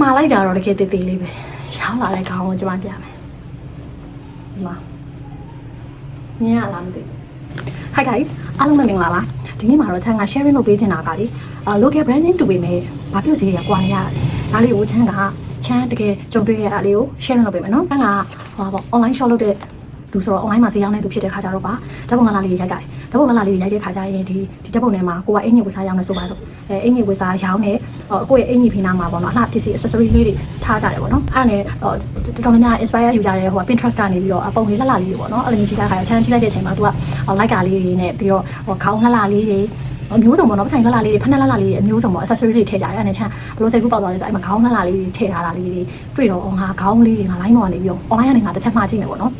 မှားလိုက်တာတော့တကယ်တေးသေးလေးပဲရောင်းလာတဲ့ခေါင်းကိုကျွန်မပြမယ်ဒီမှာမြင်ရလားမသိဘူး Hi guys အားလုံးပဲမင်္ဂလာပါဒီနေ့မှာတော့ချမ်းက sharing လုပ်ပေးချင်တာကလေ local branding တူပေမဲ့ဘာဖြစ်လို့စီးရကွာနေရဒါလေးကိုချမ်းတကယ်ကြုံတွေ့ရတာလေးကို sharing လုပ်ပေးမယ်နော်ချမ်းကဟောပေါ့ online shop လုပ်တဲ့သူဆိုတော့ online မှာဈေးရောင်းနေသူဖြစ်တဲ့ခါကြတော့ပါဓာတ်ပုံလာလေးတွေရိုက်ကြတယ်ဓာတ်ပုံလာလေးတွေရိုက်တဲ့ခါကျရင်ဒီဓာတ်ပုံထဲမှာကိုကအင်ကြီးဝစားရောင်းနေဆိုပါစို့အင်ကြီးဝစားရောင်းနေကိုရဲ့အင်ကြီးဖိနာမှာပေါ့နော်အလှပစ္စည်း accessory လေးတွေထားကြတယ်ပေါ့နော်အဲ့ဒါနဲ့တော်တော်များများ inspire ယူကြတဲ့ဟို Pinterest ကနေပြီးတော့ပုံလေးလှလေးတွေပေါ့နော်အဲ့လိုမျိုးကြည့်တဲ့ခါကျချမ်းထိလိုက်တဲ့အချိန်မှာ तू က like ကာလေးတွေနဲ့ပြီးတော့ခေါင်းလှလေးတွေအမျိုးစုံပေါ့နော်ပဆိုင်လှလေးတွေဖက်နှက်လှလေးတွေအမျိုးစုံပေါ့ accessory တွေထည့်ကြတယ်အဲ့ဒါနဲ့ချမ်းဘလို့စိတ်ကူးပေါက်သွားလဲဆိုအဲ့မှာခေါင်းလှလေးတွေထည့်ထားတာလေးတွေတွေ့တော့ငါခေါင်းလေးတွေငါ line ပေါ်ကနေပြီးတော့ online ကနေငါတစ်ချက်မှားကြည့်မယ်ပေါ့နော်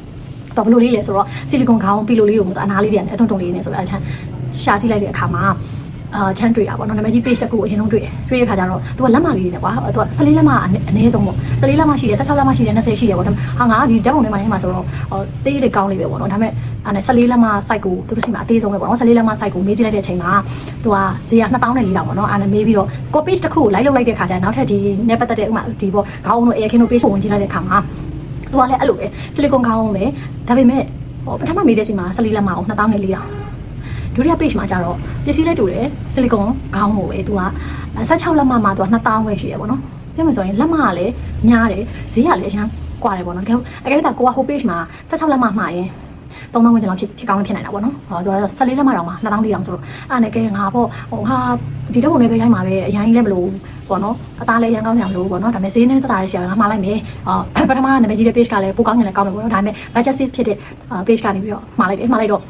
တော့ဘလို့လေးလဲဆိုတော့ဆီလီကွန်ခေါင်းပီလိုလေးကိုအနားလေးတွေနဲ့အထုံထုံလေးနဲ့ဆိုတော့အချမ်းရှာကြည့်လိုက်တဲ့အခါမှာချမ်းတွေ့တာပေါ့နော်နာမည်ကြီး page တစ်ခုကိုအရင်ဆုံးတွေ့တဲ့ခါကျတော့သူကလက်မလေးတွေနဲ့ကွာသူက14လက်မအနည်းဆုံးပေါ့14လက်မရှိတယ်16လက်မရှိတယ်20ရှိတယ်ပေါ့ဟာငါဒီဓာတ်ပုံထဲမှာရမှာဆိုတော့တေးလေးကောင်းလေးပဲပေါ့နော်ဒါပေမဲ့အဲ့14လက်မ site ကိုသူတို့ရှိမှာအသေးဆုံးပဲပေါ့နော်14လက်မ site ကိုမေးကြည့်လိုက်တဲ့အချိန်မှာသူကဈေးက2400ပေါ့နော်အဲ့ဒါမေးပြီးတော့ကို page တစ်ခုကို like လုပ်လိုက်တဲ့ခါကျရင်နောက်ထပ်ဒီနဲ့ပတ်သက်တဲ့ဥမာဒီပေါ့ခေါင်းတို့ airkin တို့ page ကိုဝင်ကြည့်လိုက်တဲ့ခါမှာသူကလည်းအဲ့လိုပဲဆီလီကွန်ခေါင်းပဲဒါပေမဲ့ပထမမေးတဲ့အချိန်မှာ14လက်မအောင်2400ဒုတိယ page မှာကျတော့ပစ္စည်းလေးတူတယ်ဆီလီကွန်ခေါင်းကိုပဲသူက16လက်မမှာသူက2000ပဲရှိတယ်ပေါ့နော်ပြောမယ်ဆိုရင်လက်မကလည်းများတယ်ဈေးကလည်းအရင်ကွာတယ်ပေါ့နော်တကယ်အကယ်တော့ကိုကဟို page မှာ16လက်မမှာရင်3000ဝန်းကျင်လောက်ဖြစ်ကောင်းဖြစ်နိုင်တာပေါ့နော်သူက14လက်မတောင်မှ2400ဆိုတော့အဲ့နဲ့ကဲငါပေါ့ဟာဒီတော့ဘုံလေးပဲရိုက်မှာပဲအရင်လည်းမလို့ပေါ့နော်အသားလည်းရန်ကောင်းကြမလို့ပေါ့နော်ဒါပေမဲ့ဈေးနဲ့တသားလေးဆရာကမှားလိုက်မယ်ပထမနာမည်ကြီးတဲ့ page ကလည်းပိုကောင်းရင်လည်းကောင်းတယ်ပေါ့နော်ဒါပေမဲ့ budget safe ဖြစ်တဲ့ page ကနေပြီးတော့မှားလိုက်တော့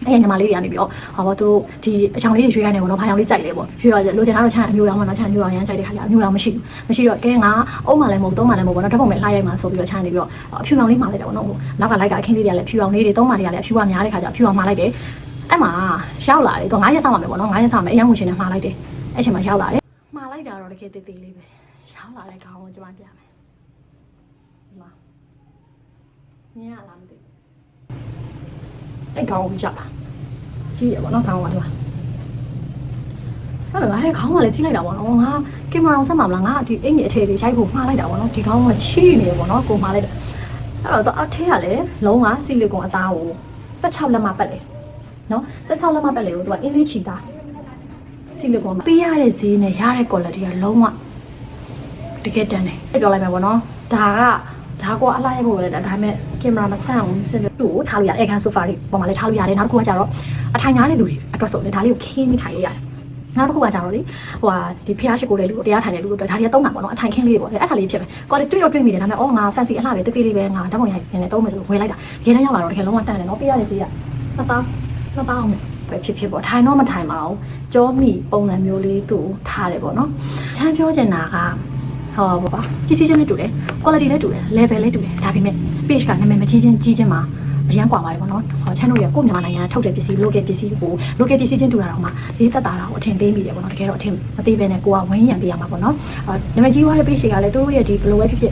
အဲ့ညီမလေးတွေကနေပြီးတော့ဟောပေါ့သူတို့ဒီအချောင်လေးတွေရွှေရိုင်းနေပေါ့နော်ဘာချောင်လေးကြိုက်လဲပေါ့ရွှေရလိုချင်တာတော့ချမ်းအမျိုးရောင်းမှာနော်ချမ်းအမျိုးရောင်းရမ်းကြိုက်တဲ့ခါကျအမျိုးရောင်းမရှိတော့ကဲငါအုံးမှလည်းမဟုတ်သုံးမှလည်းမဟုတ်ပေါ့နော်ဓာတ်ပုံမဲ့လှရိုက်မှာဆိုပြီးတော့ချမ်းနေပြီးတော့အဖြူကောင်လေးမှာလိုက်တာပေါ့နော်ဟိုနောက်ကလိုက်ကအခင်းလေးတွေကလည်းဖြူကောင်လေးတွေသုံးမှတွေကလည်းအဖြူကများတဲ့ခါကျအဖြူကောင်မှာလိုက်တယ်အဲ့မှာရောက်လာတယ်သူ9ရက်ဆောင်ပါမယ်ပေါ့နော်9ရက်ဆောင်မယ်အရင်ကရှင်နဲ့မှာလိုက်တယ်အဲ့ချိန်မှာရောက်လာတယ်မှာလိုက်တာတော့တကယ်တေးသေးလေးပဲရောက်လာတဲ့ခေါင်းကိုကျွန်မပြမယ်ဒီမှာမြင်ရလားမသိဘူးအဲ့ခေါင်းကိုရောက်လာကြည့်ရပါတော့ခေါင်းကဒီမှာအဲ့လိုခေါင်းကလည်းကြည့်လိုက်တာပေါ့နော်ငါကင်မရာအောင်ဆက်မှာမလားငါဒီအင်ကြီးအထည်တွေရိုက်ဖို့မှားလိုက်တာပေါ့နော်ဒီခေါင်းကချီးနေတယ်ပေါ့နော်ကိုမှားလိုက်တာအဲ့တော့အထည်ကလည်းလုံးဝဆီလီကွန်အသားကို16လက်မပတ်လေနော်16လက်မပတ်လေကိုသူကအင်းလေးချီသားဆီလီကွန်ပေးရတဲ့ဈေးနဲ့ရတဲ့ quality ကလုံးဝတကယ်တန်တယ်ပြောလိုက်မယ်ပေါ့နော်ဒါကအလားရဖို့ပဲဒါပေမဲ့ကင်မရာမဆန့်ဘူးစသူ့ကိုထားလို့ရတယ်အခန်းဆိုဖာတွေပေါ်မှာလည်းထားလို့ရတယ်နောက်တစ်ခုကကျတော့အထိုင်များတဲ့လူတွေအတွက်ဆိုလည်းဒါလေးကိုခင်းပြီးထိုင်လို့ရတယ်နောက်တစ်ခုကကျတော့လေဟိုဟာဒီဖျားရှိကိုတဲ့လူတို့တရားထိုင်တဲ့လူတို့အတွက်ဒါတွေကသုံးတာပေါ့နော်အထိုင်ခင်းလေးတွေပေါ့အဲ့ဒါလေးဖြစ်မယ်ကိုယ်တွေ့တော့တွေ့မိတယ်ဒါပေမဲ့ငါ fancy အလှပဲတိတ်လေးပဲငါဓာတ်ပုံရိုက်နေသုံးမယ်ဆိုလို့ဝယ်လိုက်တာတကယ်တမ်းရောက်လာတော့တကယ်လုံးဝတန်တယ်နော်ပေးရတဲ့ဈေးက2000ပဲဖြစ်ပေါ့ထိုင်တော့မထိုင်ပါဘူးကြောမိပုံစံမျိုးလေးသူ့ထားတယ်ပေါ့နော်ချမ်းပြောချင်တာကဟောပါပါပစ္စည်းချင်းလည်းတူတယ် quality လည်းတူတယ် level လည်းတူတယ်ဒါပေမဲ့ page ကနာမည်မကြီးချင်းမှာအရန်ကွာပါတယ်ပေါ့နော်ဟောချမ်းတို့ရကိုမြန်မာနိုင်ငံထုတ်တဲ့ပစ္စည်း local ပစ္စည်းကို local ပစ္စည်းချင်းတူတာတော့မှဈေးသက်တာတော့အထင်သေးမိတယ်ပေါ့နော်တကယ်တော့အထင်မသေးပဲနဲ့ကိုကဝင်းရံပေးရမှာပေါ့နော်နာမည်ကြီးွားတဲ့ page တွေကလည်းသူတို့ရဲ့ဒီဘလိုပဲဖြစ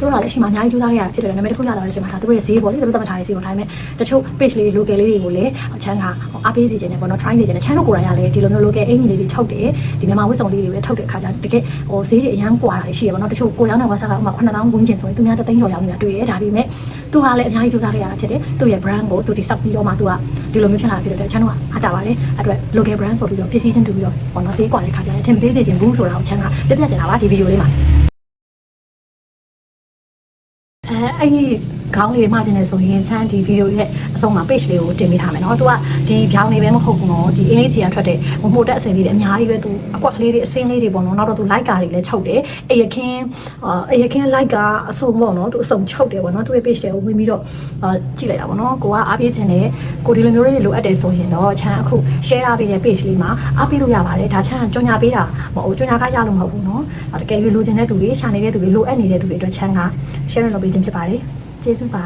်သူတို့ကလည်းအရှိမအများကြီးကြိုးစားရတာဖြစ်တယ်နာမည်တစ်ခုရလာတဲ့အချိန်မှာဒါသူတို့ရဲ့ဈေးပေါ့လေသူတို့တတ်မှတ်ထားတဲ့ဈေးပေါ့ဒါပေမဲ့တချို့ page လေး local လေးတွေကိုလည်းချမ်းကအားပေးစီခြင်းနဲ့ပေါ့နော် try စီခြင်းနဲ့ချမ်းတို့ကိုယ်တိုင်ကလည်းဒီလိုမျိုး local အင်ကြီးလေးတွေထုတ်တယ်ဒီမြန်မာဝတ်စုံလေးတွေပဲထုတ်တဲ့ခါကျတကယ်ဟိုဈေးတွေအရန်ကွာတာရှိရပေါ့နော်တချို့ကိုရောင်းတဲ့ဝါစားကဥမာ9000ဝန်းကျင်ဆိုရင်သူများ3သိန်းကျော်ရောင်းနေတာတွေ့ရဒါပေမဲ့သူကလည်းအများကြီးကြိုးစားရတာဖြစ်တယ်သူ့ရဲ့ brand ကိုသူတိဆောက်ပြီးတော့မှသူကဒီလိုမျိုးဖြစ်လာဖြစ်တဲ့ချမ်းတို့ကအားကြပါတယ်အဲ့အတွက် local brand ဆိုပြီးတော့ပစ္စည်းချင်းတူပြီးတော့ပေါ့နော်ဈေးကွာတဲ့ခါကျရင်အထင်သေးစေခြင်းဘူးဆိုတာကိုချမ်းကပြပြချင်တာပါဒီဗီဒီယိုလေးမှာအဲ့ဒီခေါင်းလေးမှားခြင်းနဲ့ဆိုရင်ချမ်းဒီဗီဒီယိုရဲ့အဆုံးမှာ page လေးကိုတင်ပေးထားမယ်နော်သူကဒီဖြောင်းလေးပဲမဟုတ်ဘူးနော်ဒီအင်လေးကြီးကထွက်တဲ့မို့တက်အစင်လေးတွေအများကြီးပဲသူအကွက်ကလေးတွေအစင်းလေးတွေပေါ့နော်နောက်တော့သူ like ကာတွေလည်းချုပ်တယ်အရခင် like ကအစုံပေါ့နော်သူအစုံချုပ်တယ်ပေါ့နော်သူရဲ့ page တွေကိုဝင်ပြီးတော့ကြည့်လိုက်တာပေါ့နော်ကိုကအားပေးခြင်းနဲ့ကိုဒီလိုမျိုးတွေလိုအပ်တယ်ဆိုရင်တော့ချမ်းအခု share ပေးတဲ့ page လေးမှာအားပေးလို့ရပါတယ်ဒါချမ်းကြော်ညာပေးတာမဟုတ်ကြော်ညာကရလို့မဟုတ်ဘူးနော်တကယ်လို့လိုချင်တဲ့သူတွေရှာနေတဲ့သူတွေလိုအပ်နေတဲ့သူတွေအတွက်ချမ်းက share လုပ်ပေးခြင်းဖြစ်ပါတယ်ကျေးဇူးပါ